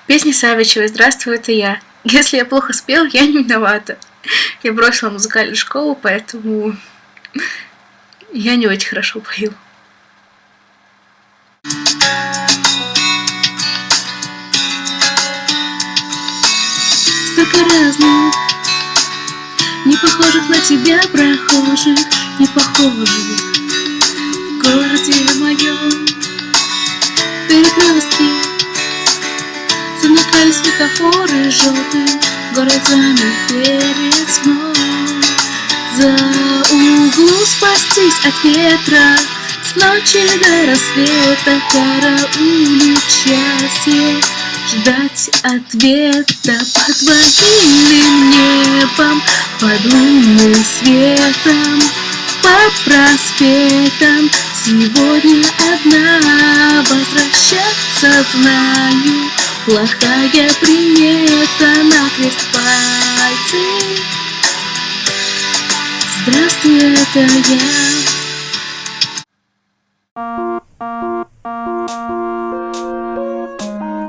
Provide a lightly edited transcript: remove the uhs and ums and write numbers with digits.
Песня Савичевой «Здравствуй, это я». Если я плохо спел, я не виновата. Я бросила музыкальную школу, поэтому я не очень хорошо пою. Столько разных, не похожих на тебя прохожих, не похожих в городе моем. Перекрестки, замыкали светофоры желтым, город замер перед сном. За углу спастись от ветра, с ночи до рассвета караулить счастье, ждать ответа под ванильным небом, под лунным светом, по проспектам. Сегодня одна, возвращаться знаю, плохая примета, накрест пальцы. Здравствуй, это я.